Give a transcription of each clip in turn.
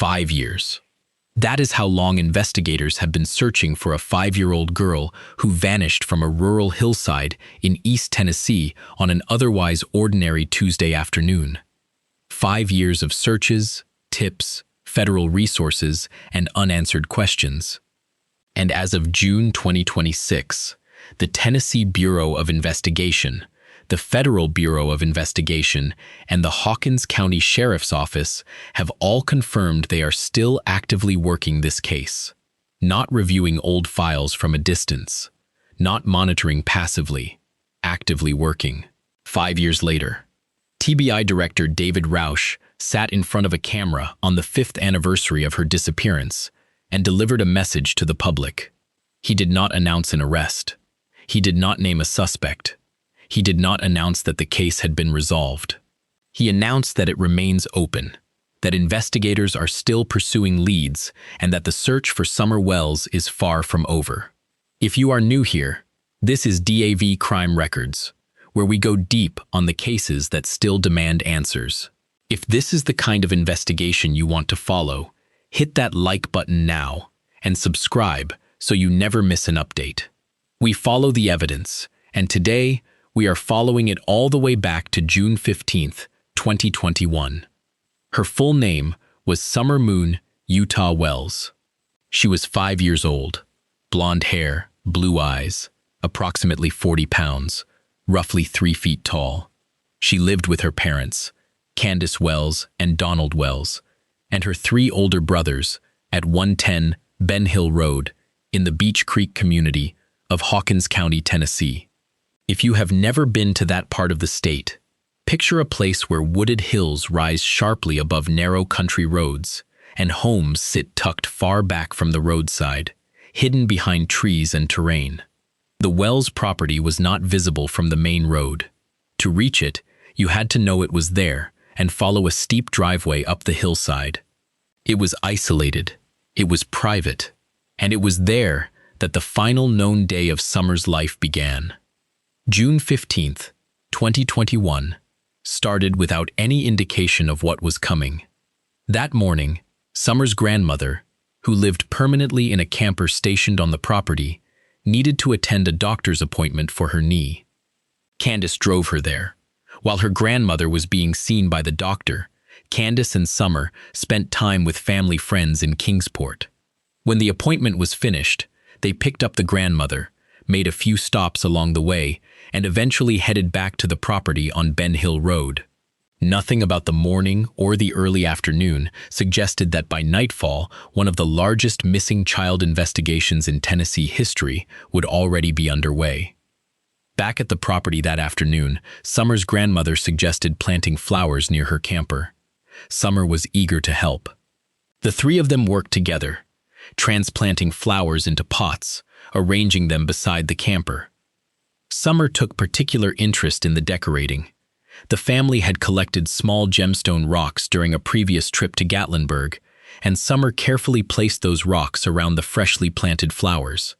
5 years. That is how long investigators have been searching for a 5-year-old girl who vanished from a rural hillside in East Tennessee on an otherwise ordinary Tuesday afternoon. 5 years of searches, tips, federal resources, and unanswered questions. And as of June 2026, the Tennessee Bureau of Investigation, the Federal Bureau of Investigation, and the Hawkins County Sheriff's Office have all confirmed they are still actively working this case, not reviewing old files from a distance, not monitoring passively, actively working. 5 years later, TBI Director David Rausch sat in front of a camera on the 5th anniversary of her disappearance and delivered a message to the public. He did not announce an arrest. He did not name a suspect. He did not announce that the case had been resolved. He announced that it remains open, that investigators are still pursuing leads, and that the search for Summer Wells is far from over. If you are new here, this is DAV Crime Records, where we go deep on the cases that still demand answers. If this is the kind of investigation you want to follow, hit that like button now and subscribe so you never miss an update. We follow the evidence, and today we are following it all the way back to June 15th, 2021. Her full name was Summer Moon Utah Wells. She was 5 years old, blonde hair, blue eyes, approximately 40 pounds, roughly 3 feet tall. She lived with her parents, Candace Wells and Donald Wells, and her 3 older brothers at 110 Ben Hill Road in the Beach Creek community of Hawkins County, Tennessee. If you have never been to that part of the state, picture a place where wooded hills rise sharply above narrow country roads and homes sit tucked far back from the roadside, hidden behind trees and terrain. The Wells property was not visible from the main road. To reach it, you had to know it was there and follow a steep driveway up the hillside. It was isolated, it was private, and it was there that the final known day of Summer's life began. June 15th, 2021, started without any indication of what was coming. That morning, Summer's grandmother, who lived permanently in a camper stationed on the property, needed to attend a doctor's appointment for her knee. Candace drove her there. While her grandmother was being seen by the doctor, Candace and Summer spent time with family friends in Kingsport. When the appointment was finished, they picked up the grandmother, made a few stops along the way, and eventually headed back to the property on Ben Hill Road. Nothing about the morning or the early afternoon suggested that by nightfall, one of the largest missing child investigations in Tennessee history would already be underway. Back at the property that afternoon, Summer's grandmother suggested planting flowers near her camper. Summer was eager to help. The 3 of them worked together, transplanting flowers into pots, arranging them beside the camper. Summer took particular interest in the decorating. The family had collected small gemstone rocks during a previous trip to Gatlinburg, and Summer carefully placed those rocks around the freshly planted flowers.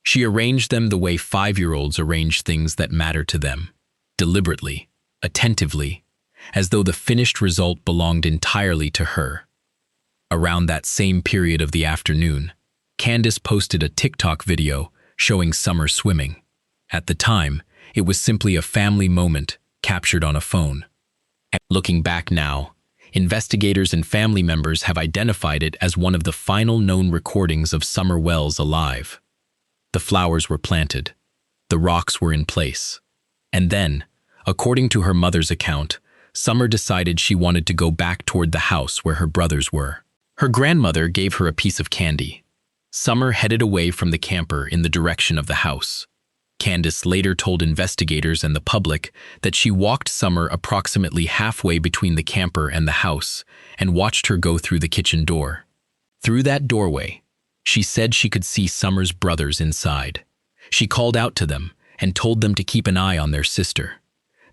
She arranged them the way 5-year-olds arrange things that matter to them, deliberately, attentively, as though the finished result belonged entirely to her. Around that same period of the afternoon, Candace posted a TikTok video showing Summer swimming. At the time, it was simply a family moment captured on a phone. Looking back now, investigators and family members have identified it as one of the final known recordings of Summer Wells alive. The flowers were planted. The rocks were in place. And then, according to her mother's account, Summer decided she wanted to go back toward the house where her brothers were. Her grandmother gave her a piece of candy. Summer headed away from the camper in the direction of the house. Candace later told investigators and the public that she walked Summer approximately halfway between the camper and the house and watched her go through the kitchen door. Through that doorway, she said she could see Summer's brothers inside. She called out to them and told them to keep an eye on their sister.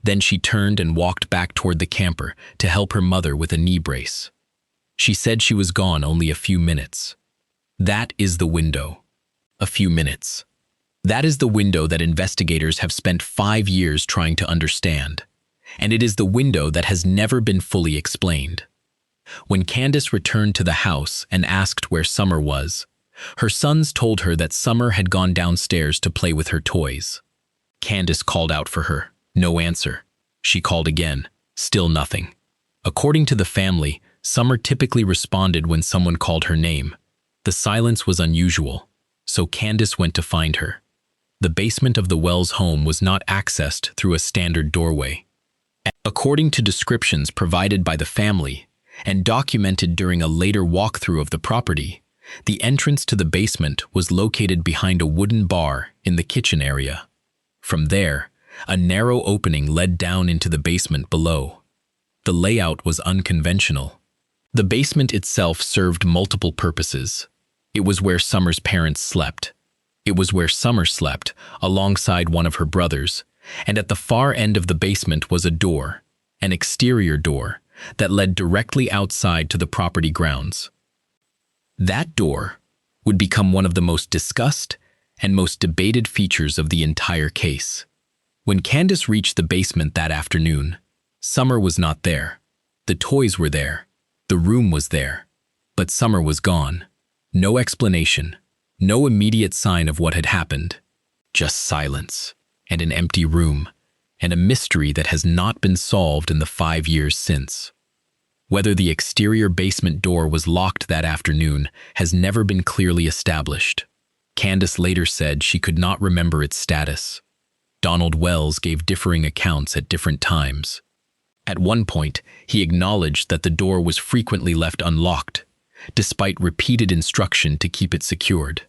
Then she turned and walked back toward the camper to help her mother with a knee brace. She said she was gone only a few minutes. That is the window. A few minutes. That is the window that investigators have spent 5 years trying to understand. And it is the window that has never been fully explained. When Candace returned to the house and asked where Summer was, her sons told her that Summer had gone downstairs to play with her toys. Candace called out for her. No answer. She called again. Still nothing. According to the family, Summer typically responded when someone called her name. The silence was unusual, so Candace went to find her. The basement of the Wells home was not accessed through a standard doorway. According to descriptions provided by the family and documented during a later walkthrough of the property, the entrance to the basement was located behind a wooden bar in the kitchen area. From there, a narrow opening led down into the basement below. The layout was unconventional. The basement itself served multiple purposes. It was where Summer's parents slept. It was where Summer slept, alongside one of her brothers, and at the far end of the basement was a door, an exterior door, that led directly outside to the property grounds. That door would become one of the most discussed and most debated features of the entire case. When Candace reached the basement that afternoon, Summer was not there. The toys were there. The room was there. But Summer was gone. No explanation. No immediate sign of what had happened. Just silence, and an empty room, and a mystery that has not been solved in the 5 years since. Whether the exterior basement door was locked that afternoon has never been clearly established. Candace later said she could not remember its status. Donald Wells gave differing accounts at different times. At one point, he acknowledged that the door was frequently left unlocked, despite repeated instruction to keep it secured.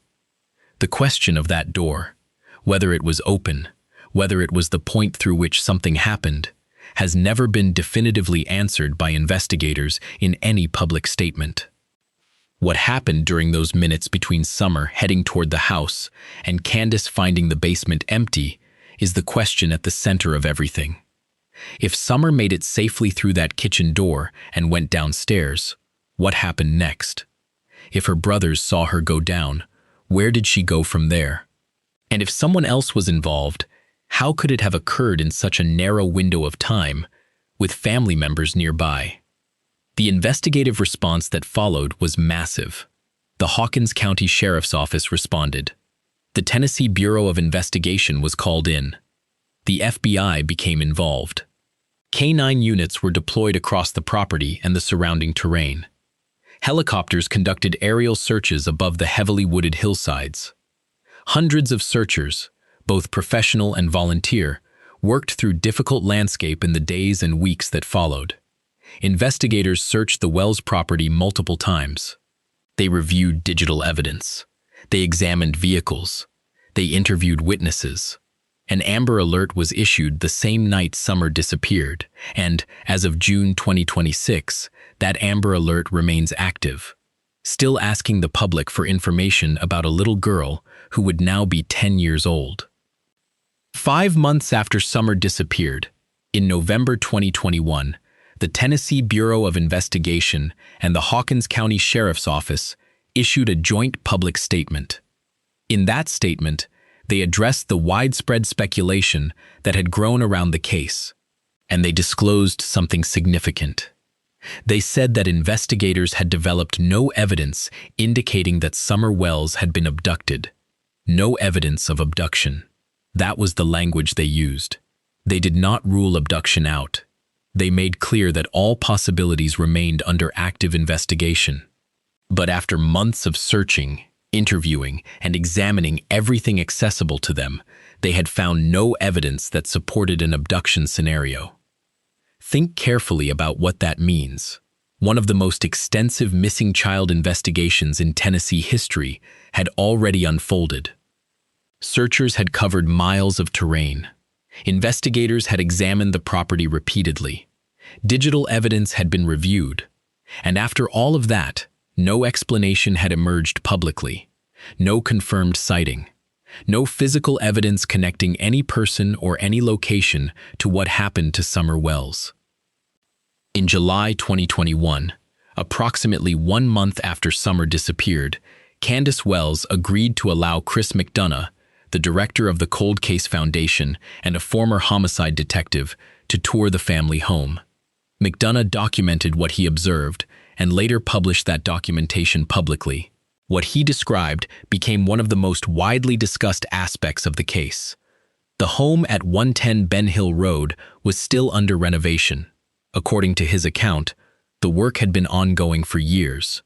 The question of that door, whether it was open, whether it was the point through which something happened, has never been definitively answered by investigators in any public statement. What happened during those minutes between Summer heading toward the house and Candace finding the basement empty is the question at the center of everything. If Summer made it safely through that kitchen door and went downstairs, what happened next? If her brothers saw her go down, where did she go from there? And if someone else was involved, how could it have occurred in such a narrow window of time, with family members nearby? The investigative response that followed was massive. The Hawkins County Sheriff's Office responded. The Tennessee Bureau of Investigation was called in. The FBI became involved. K-9 units were deployed across the property and the surrounding terrain. Helicopters conducted aerial searches above the heavily wooded hillsides. Hundreds of searchers, both professional and volunteer, worked through difficult landscape in the days and weeks that followed. Investigators searched the Wells property multiple times. They reviewed digital evidence. They examined vehicles. They interviewed witnesses. An Amber Alert was issued the same night Summer disappeared, and, as of June 2026, that Amber Alert remains active, still asking the public for information about a little girl who would now be 10 years old. 5 months after Summer disappeared, in November 2021, the Tennessee Bureau of Investigation and the Hawkins County Sheriff's Office issued a joint public statement. In that statement, they addressed the widespread speculation that had grown around the case, and they disclosed something significant. They said that investigators had developed no evidence indicating that Summer Wells had been abducted. No evidence of abduction. That was the language they used. They did not rule abduction out. They made clear that all possibilities remained under active investigation. But after months of searching, interviewing, and examining everything accessible to them, they had found no evidence that supported an abduction scenario. Think carefully about what that means. One of the most extensive missing child investigations in Tennessee history had already unfolded. Searchers had covered miles of terrain. Investigators had examined the property repeatedly. Digital evidence had been reviewed. And after all of that, no explanation had emerged publicly. No confirmed sighting. No physical evidence connecting any person or any location to what happened to Summer Wells. In July 2021, approximately 1 month after Summer disappeared, Candace Wells agreed to allow Chris McDonough, the director of the Cold Case Foundation and a former homicide detective, to tour the family home. McDonough documented what he observed and later published that documentation publicly. What he described became one of the most widely discussed aspects of the case. The home at 110 Ben Hill Road was still under renovation. According to his account, the work had been ongoing for years.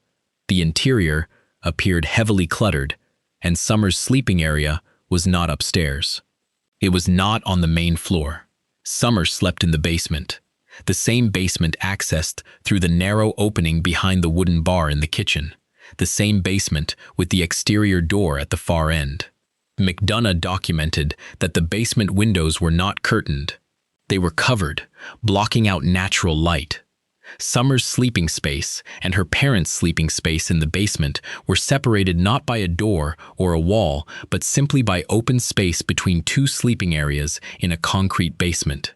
The interior appeared heavily cluttered, and Summer's sleeping area was not upstairs. It was not on the main floor. Summer slept in the basement, the same basement accessed through the narrow opening behind the wooden bar in the kitchen, the same basement with the exterior door at the far end. McDonough documented that the basement windows were not curtained. They were covered, blocking out natural light. Summer's sleeping space and her parents' sleeping space in the basement were separated not by a door or a wall, but simply by open space between two sleeping areas in a concrete basement.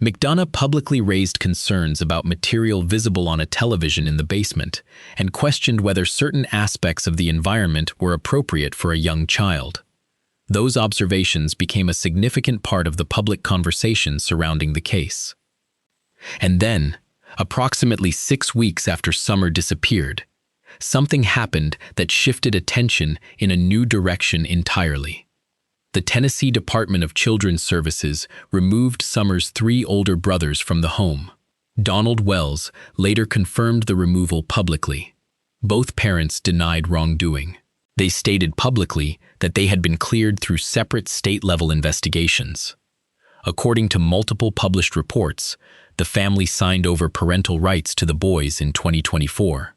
McDonough publicly raised concerns about material visible on a television in the basement and questioned whether certain aspects of the environment were appropriate for a young child. Those observations became a significant part of the public conversation surrounding the case. And then, approximately 6 weeks after Summer disappeared, something happened that shifted attention in a new direction entirely. The Tennessee Department of Children's Services removed Summer's 3 older brothers from the home. Donald Wells later confirmed the removal publicly. Both parents denied wrongdoing. They stated publicly that they had been cleared through separate state-level investigations. According to multiple published reports, the family signed over parental rights to the boys in 2024.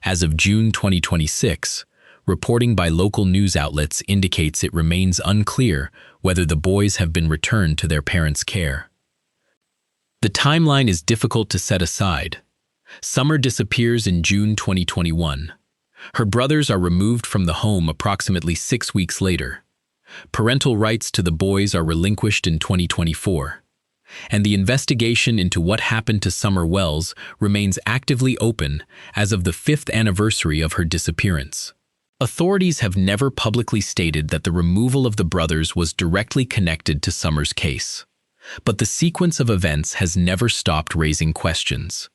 As of June 2026, reporting by local news outlets indicates it remains unclear whether the boys have been returned to their parents' care. The timeline is difficult to set aside. Summer disappears in June 2021. Her brothers are removed from the home approximately 6 weeks later. Parental rights to the boys are relinquished in 2024. And the investigation into what happened to Summer Wells remains actively open as of the 5th anniversary of her disappearance. Authorities have never publicly stated that the removal of the brothers was directly connected to Summer's case, but the sequence of events has never stopped raising questions.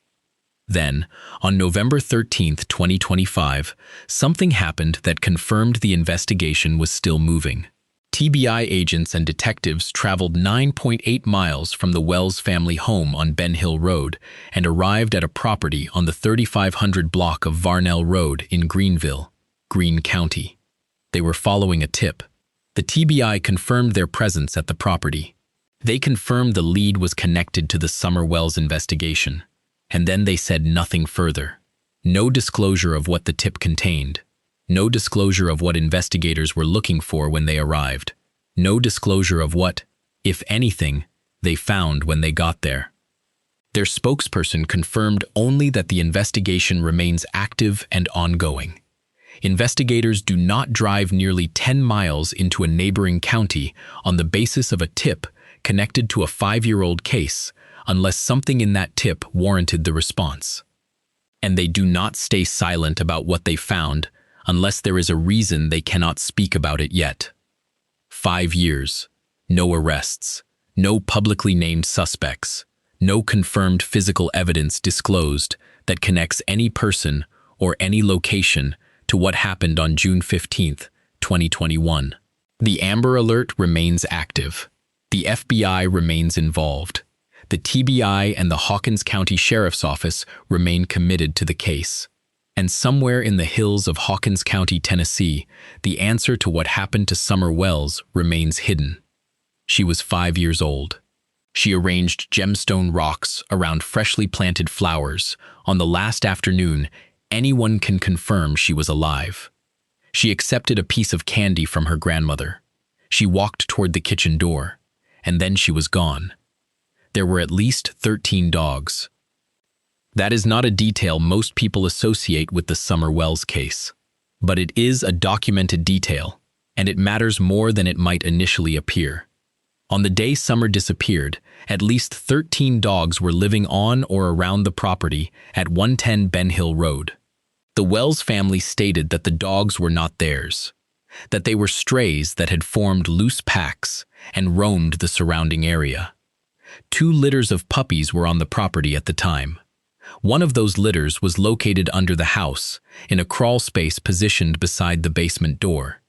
Then, on November 13, 2025, something happened that confirmed the investigation was still moving. TBI agents and detectives traveled 9.8 miles from the Wells family home on Ben Hill Road and arrived at a property on the 3500 block of Varnell Road in Greenville, Greene County. They were following a tip. The TBI confirmed their presence at the property. They confirmed the lead was connected to the Summer Wells investigation, and then they said nothing further. No disclosure of what the tip contained. No disclosure of what investigators were looking for when they arrived. No disclosure of what, if anything, they found when they got there. Their spokesperson confirmed only that the investigation remains active and ongoing. Investigators do not drive nearly 10 miles into a neighboring county on the basis of a tip connected to a 5-year-old case unless something in that tip warranted the response. And they do not stay silent about what they found unless there is a reason they cannot speak about it yet. 5 years, no arrests, no publicly named suspects, no confirmed physical evidence disclosed that connects any person or any location to what happened on June 15, 2021. The Amber Alert remains active. The FBI remains involved. The TBI and the Hawkins County Sheriff's Office remain committed to the case. And somewhere in the hills of Hawkins County, Tennessee, the answer to what happened to Summer Wells remains hidden. She was 5 years old. She arranged gemstone rocks around freshly planted flowers. On the last afternoon, anyone can confirm she was alive. She accepted a piece of candy from her grandmother. She walked toward the kitchen door, and then she was gone. There were at least 13 dogs. That is not a detail most people associate with the Summer Wells case, but it is a documented detail, and it matters more than it might initially appear. On the day Summer disappeared, at least 13 dogs were living on or around the property at 110 Ben Hill Road. The Wells family stated that the dogs were not theirs, that they were strays that had formed loose packs and roamed the surrounding area. 2 litters of puppies were on the property at the time. One of those litters was located under the house, in a crawl space positioned beside the basement door.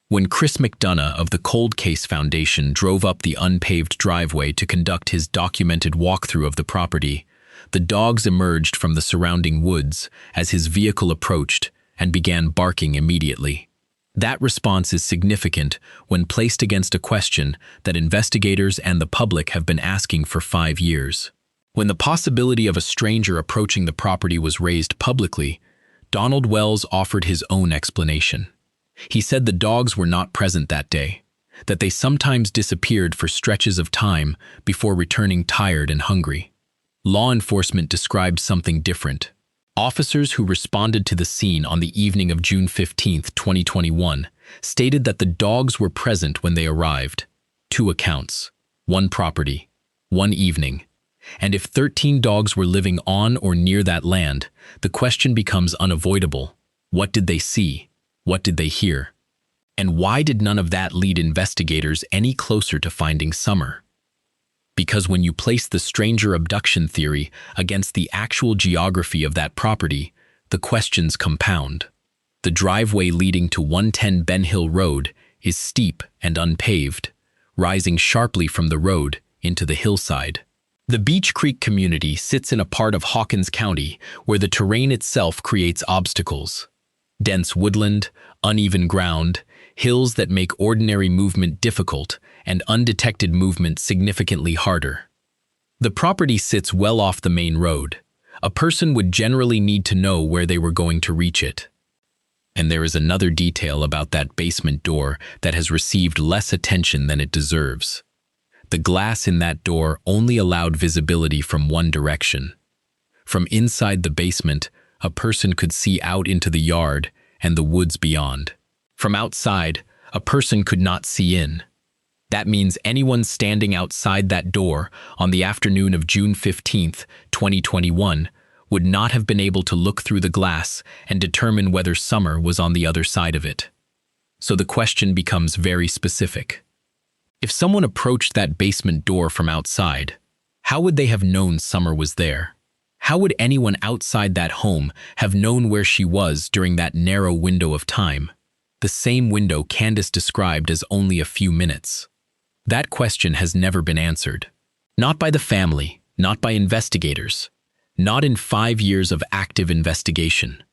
When Chris McDonough of the Cold Case Foundation drove up the unpaved driveway to conduct his documented walkthrough of the property, the dogs emerged from the surrounding woods as his vehicle approached and began barking immediately. That response is significant when placed against a question that investigators and the public have been asking for 5 years. When the possibility of a stranger approaching the property was raised publicly, Donald Wells offered his own explanation. He said the dogs were not present that day, that they sometimes disappeared for stretches of time before returning tired and hungry. Law enforcement described something different. Officers who responded to the scene on the evening of June 15, 2021, stated that the dogs were present when they arrived. 2 accounts, 1 property, 1 evening. And if 13 dogs were living on or near that land, the question becomes unavoidable. What did they see? What did they hear? And why did none of that lead investigators any closer to finding Summer? Because when you place the stranger abduction theory against the actual geography of that property, the questions compound. The driveway leading to 110 Ben Hill Road is steep and unpaved, rising sharply from the road into the hillside. The Beach Creek community sits in a part of Hawkins County where the terrain itself creates obstacles. Dense woodland, uneven ground, hills that make ordinary movement difficult, and undetected movement significantly harder. The property sits well off the main road. A person would generally need to know where they were going to reach it. And there is another detail about that basement door that has received less attention than it deserves. The glass in that door only allowed visibility from one direction. From inside the basement, a person could see out into the yard and the woods beyond. From outside, a person could not see in. That means anyone standing outside that door on the afternoon of June 15, 2021, would not have been able to look through the glass and determine whether Summer was on the other side of it. So the question becomes very specific. If someone approached that basement door from outside, how would they have known Summer was there? How would anyone outside that home have known where she was during that narrow window of time? The same window Candace described as only a few minutes. That question has never been answered. Not by the family, not by investigators, not in 5 years of active investigation.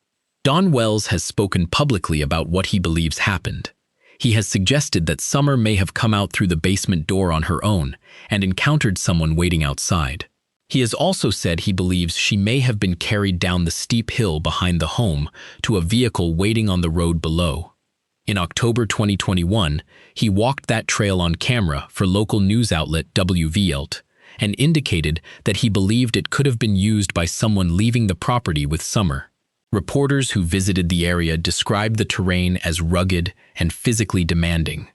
Don Wells has spoken publicly about what he believes happened. He has suggested that Summer may have come out through the basement door on her own and encountered someone waiting outside. He has also said he believes she may have been carried down the steep hill behind the home to a vehicle waiting on the road below. In October 2021, he walked that trail on camera for local news outlet WVLT and indicated that he believed it could have been used by someone leaving the property with Summer. Reporters who visited the area described the terrain as rugged and physically demanding.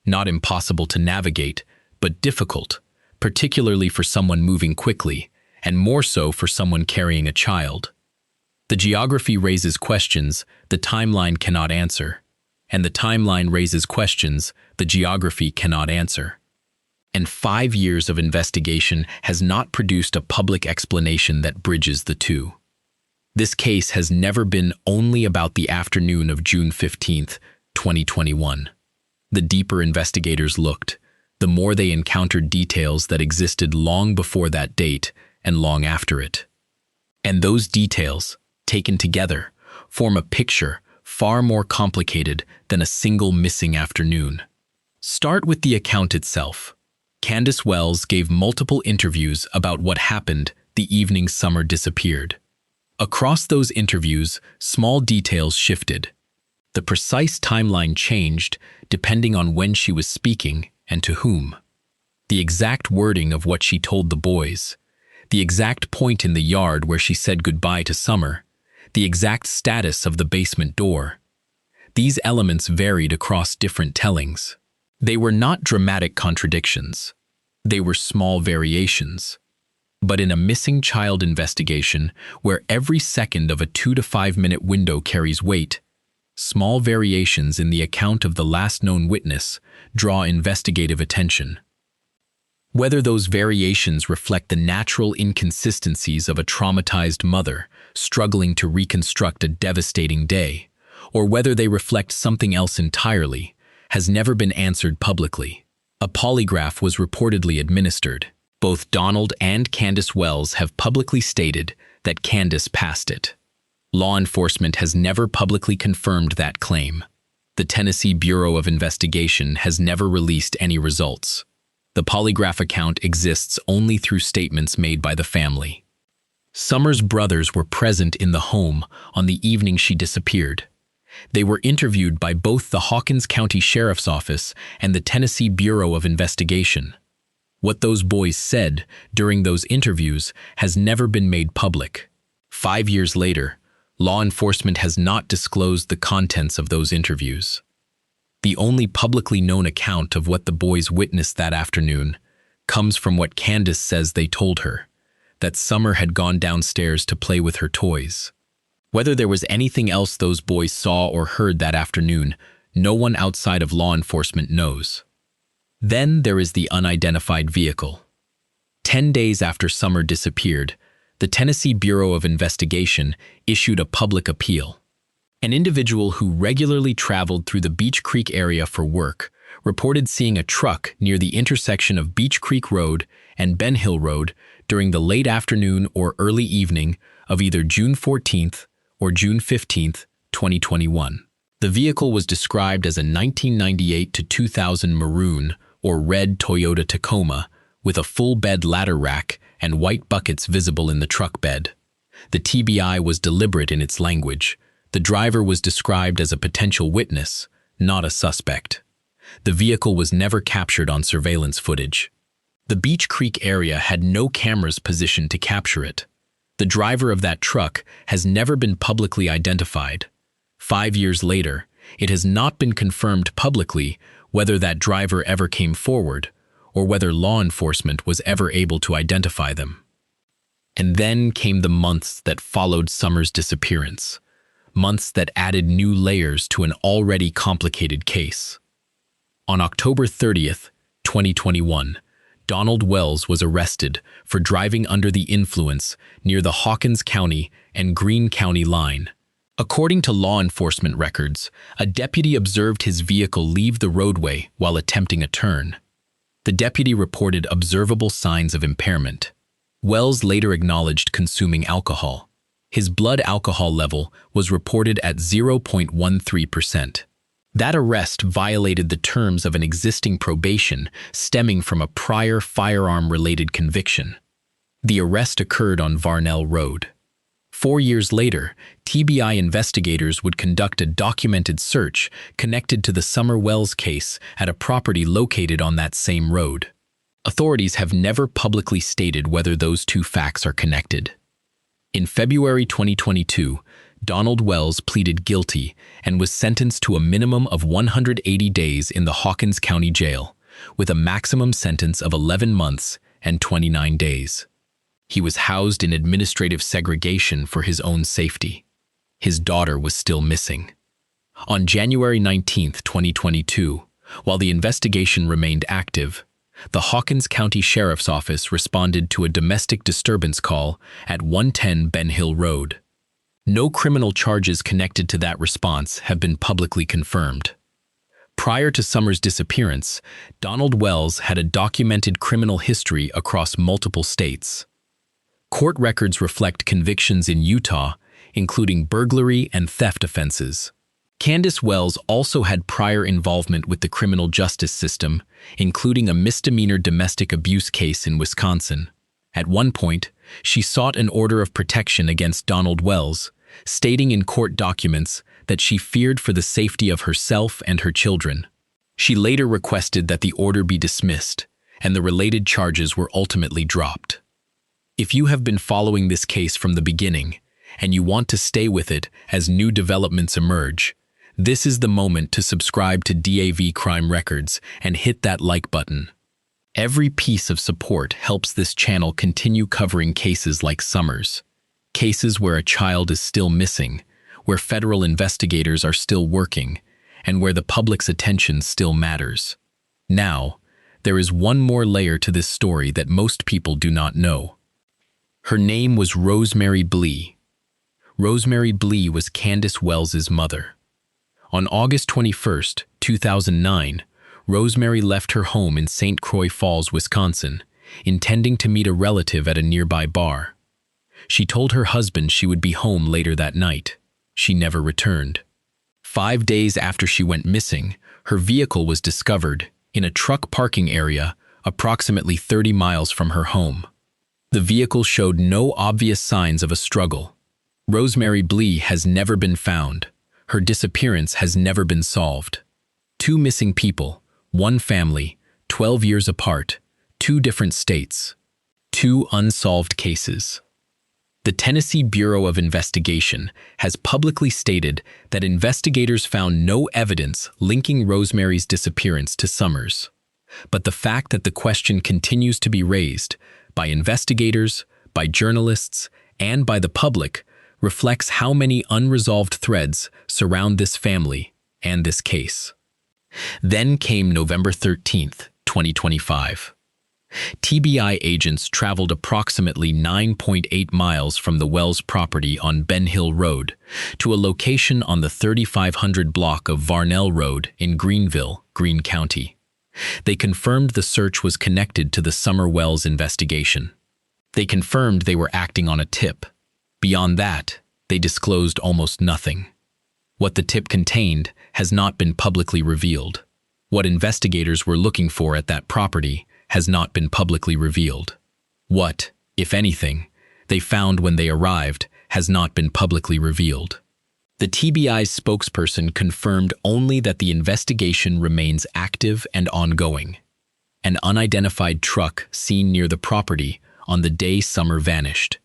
Not impossible to navigate, but difficult, particularly for someone moving quickly, and more so for someone carrying a child. The geography raises questions the timeline cannot answer. And the timeline raises questions the geography cannot answer. And 5 years of investigation has not produced a public explanation that bridges the two. This case has never been only about the afternoon of June 15, 2021. The deeper investigators looked, the more they encountered details that existed long before that date and long after it. And those details, taken together, form a picture far more complicated than a single missing afternoon. Start with the account itself. Candace Wells gave multiple interviews about what happened the evening Summer disappeared. Across those interviews, small details shifted. The precise timeline changed depending on when she was speaking and to whom. The exact wording of what she told the boys, the exact point in the yard where she said goodbye to Summer, the exact status of the basement door. These elements varied across different tellings. They were not dramatic contradictions. They were small variations. But in a missing child investigation, where every second of a 2 to 5 minute window carries weight, small variations in the account of the last known witness draw investigative attention. Whether those variations reflect the natural inconsistencies of a traumatized mother struggling to reconstruct a devastating day, or whether they reflect something else entirely, has never been answered publicly. A polygraph was reportedly administered. Both Donald and Candace Wells have publicly stated that Candace passed it. Law enforcement has never publicly confirmed that claim. The Tennessee Bureau of Investigation has never released any results. The polygraph account exists only through statements made by the family. Summer's brothers were present in the home on the evening she disappeared. They were interviewed by both the Hawkins County Sheriff's Office and the Tennessee Bureau of Investigation. What those boys said during those interviews has never been made public. 5 years later, law enforcement has not disclosed the contents of those interviews. The only publicly known account of what the boys witnessed that afternoon comes from what Candace says they told her, that Summer had gone downstairs to play with her toys. Whether there was anything else those boys saw or heard that afternoon, no one outside of law enforcement knows. Then there is the unidentified vehicle. 10 days after Summer disappeared, the Tennessee Bureau of Investigation issued a public appeal. An individual who regularly traveled through the Beech Creek area for work reported seeing a truck near the intersection of Beech Creek Road and Ben Hill Road during the late afternoon or early evening of either June 14th or June 15th, 2021. The vehicle was described as a 1998 to 2000 maroon or red Toyota Tacoma with a full bed ladder rack and white buckets visible in the truck bed. The TBI was deliberate in its language. The driver was described as a potential witness, not a suspect. The vehicle was never captured on surveillance footage. The Beech Creek area had no cameras positioned to capture it. The driver of that truck has never been publicly identified. 5 years later, it has not been confirmed publicly whether that driver ever came forward or whether law enforcement was ever able to identify them. And then came the months that followed Summer's disappearance. Months that added new layers to an already complicated case. On October 30th, 2021, Donald Wells was arrested for driving under the influence near the Hawkins County and Greene County line. According to law enforcement records, a deputy observed his vehicle leave the roadway while attempting a turn. The deputy reported observable signs of impairment. Wells later acknowledged consuming alcohol. His blood alcohol level was reported at 0.13%. That arrest violated the terms of an existing probation stemming from a prior firearm-related conviction. The arrest occurred on Varnell Road. 4 years later, TBI investigators would conduct a documented search connected to the Summer Wells case at a property located on that same road. Authorities have never publicly stated whether those two facts are connected. In February 2022, Donald Wells pleaded guilty and was sentenced to a minimum of 180 days in the Hawkins County Jail, with a maximum sentence of 11 months and 29 days. He was housed in administrative segregation for his own safety. His daughter was still missing. On January 19, 2022, while the investigation remained active, the Hawkins County Sheriff's Office responded to a domestic disturbance call at 110 Ben Hill Road. No criminal charges connected to that response have been publicly confirmed. Prior to Summer's disappearance, Donald Wells had a documented criminal history across multiple states. Court records reflect convictions in Utah, including burglary and theft offenses. Candace Wells also had prior involvement with the criminal justice system, including a misdemeanor domestic abuse case in Wisconsin. At one point, she sought an order of protection against Donald Wells, stating in court documents that she feared for the safety of herself and her children. She later requested that the order be dismissed, and the related charges were ultimately dropped. If you have been following this case from the beginning, and you want to stay with it as new developments emerge, this is the moment to subscribe to DAV Crime Records and hit that like button. Every piece of support helps this channel continue covering cases like Summer's. Cases where a child is still missing, where federal investigators are still working, and where the public's attention still matters. Now, there is one more layer to this story that most people do not know. Her name was Rosemary Blee. Rosemary Blee was Candace Wells's mother. On August 21st, 2009, Rosemary left her home in St. Croix Falls, Wisconsin, intending to meet a relative at a nearby bar. She told her husband she would be home later that night. She never returned. 5 days after she went missing, her vehicle was discovered in a truck parking area approximately 30 miles from her home. The vehicle showed no obvious signs of a struggle. Rosemary Blee has never been found. Her disappearance has never been solved. 2 missing people, 1 family, 12 years apart, 2 different states. 2 unsolved cases. The Tennessee Bureau of Investigation has publicly stated that investigators found no evidence linking Rosemary's disappearance to Summers. But the fact that the question continues to be raised by investigators, by journalists, and by the public reflects how many unresolved threads surround this family and this case. Then came November 13th, 2025. TBI agents traveled approximately 9.8 miles from the Wells property on Ben Hill Road to a location on the 3500 block of Varnell Road in Greenville, Greene County. They confirmed the search was connected to the Summer Wells investigation. They confirmed they were acting on a tip. Beyond that, they disclosed almost nothing. What the tip contained has not been publicly revealed. What investigators were looking for at that property has not been publicly revealed. What, if anything, they found when they arrived has not been publicly revealed. The TBI's spokesperson confirmed only that the investigation remains active and ongoing. An unidentified truck seen near the property on the day Summer vanished.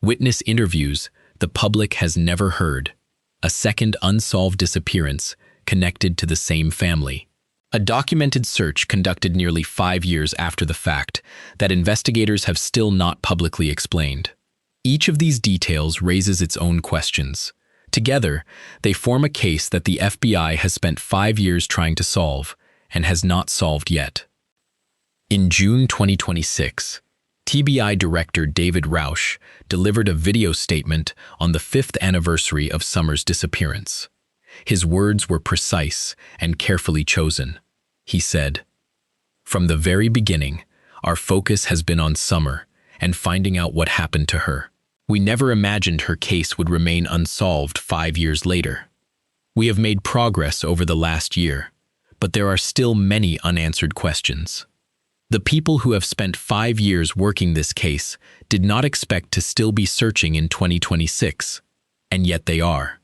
Witness interviews the public has never heard. A second unsolved disappearance connected to the same family. A documented search conducted nearly 5 years after the fact that investigators have still not publicly explained. Each of these details raises its own questions. Together, they form a case that the FBI has spent 5 years trying to solve and has not solved yet. In June 2026, TBI Director David Rausch delivered a video statement on the 5th anniversary of Summer's disappearance. His words were precise and carefully chosen. He said, "From the very beginning, our focus has been on Summer and finding out what happened to her. We never imagined her case would remain unsolved 5 years later. We have made progress over the last year, but there are still many unanswered questions. The people who have spent 5 years working this case did not expect to still be searching in 2026, and yet they are."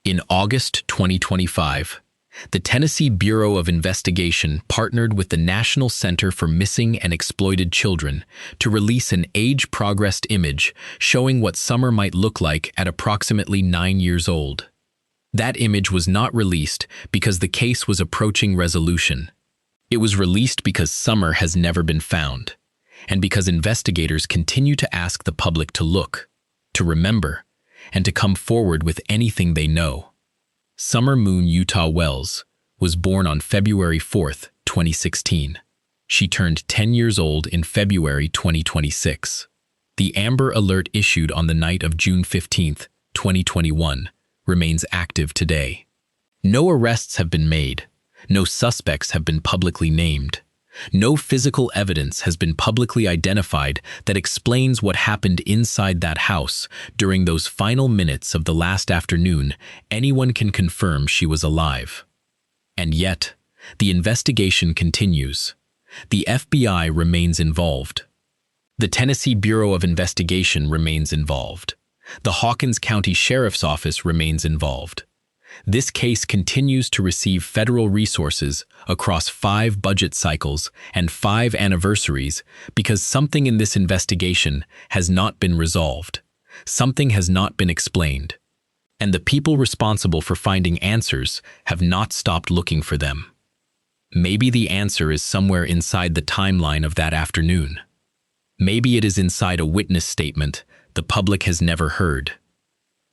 In August 2025, the Tennessee Bureau of Investigation partnered with the National Center for Missing and Exploited Children to release an age-progressed image showing what Summer might look like at approximately 9 years old. That image was not released because the case was approaching resolution. It was released because Summer has never been found, and because investigators continue to ask the public to look, to remember, and to come forward with anything they know. Summer Moon Utah Wells was born on February 4th, 2016. She turned 10 years old in February 2026. The Amber Alert issued on the night of June 15th, 2021, remains active today. No arrests have been made. No suspects have been publicly named. No physical evidence has been publicly identified that explains what happened inside that house during those final minutes of the last afternoon. Anyone can confirm she was alive. And yet, the investigation continues. The FBI remains involved. The Tennessee Bureau of Investigation remains involved. The Hawkins County Sheriff's Office remains involved. This case continues to receive federal resources across 5 budget cycles and 5 anniversaries because something in this investigation has not been resolved. Something has not been explained. And the people responsible for finding answers have not stopped looking for them. Maybe the answer is somewhere inside the timeline of that afternoon. Maybe it is inside a witness statement the public has never heard.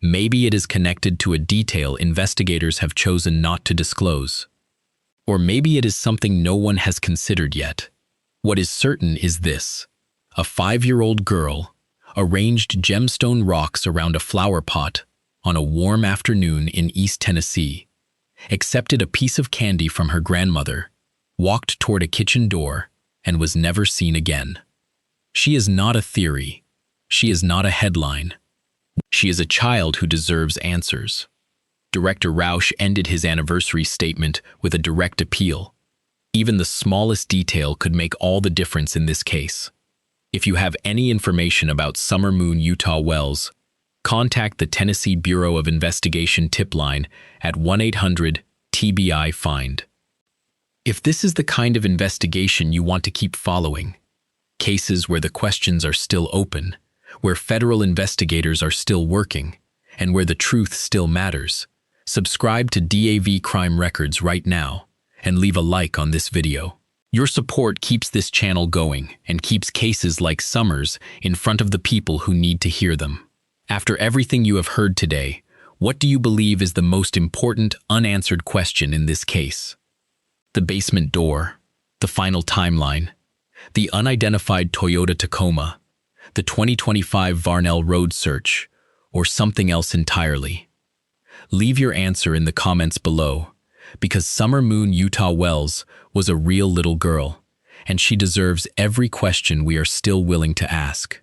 Maybe it is connected to a detail investigators have chosen not to disclose. Or maybe it is something no one has considered yet. What is certain is this: a 5-year-old girl arranged gemstone rocks around a flower pot on a warm afternoon in East Tennessee, accepted a piece of candy from her grandmother, walked toward a kitchen door, and was never seen again. She is not a theory. She is not a headline. She is a child who deserves answers. Director Rausch ended his anniversary statement with a direct appeal. Even the smallest detail could make all the difference in this case. If you have any information about Summer Moon Utah Wells, contact the Tennessee Bureau of Investigation tip line at 1-800-TBI-FIND. If this is the kind of investigation you want to keep following, cases where the questions are still open, where federal investigators are still working, and where the truth still matters, subscribe to DAV Crime Records right now and leave a like on this video. Your support keeps this channel going and keeps cases like Summer's in front of the people who need to hear them. After everything you have heard today, what do you believe is the most important unanswered question in this case? The basement door, the final timeline, the unidentified Toyota Tacoma, the 2025 Varnell Road search, or something else entirely? Leave your answer in the comments below, because Summer Moon Utah Wells was a real little girl, and she deserves every question we are still willing to ask.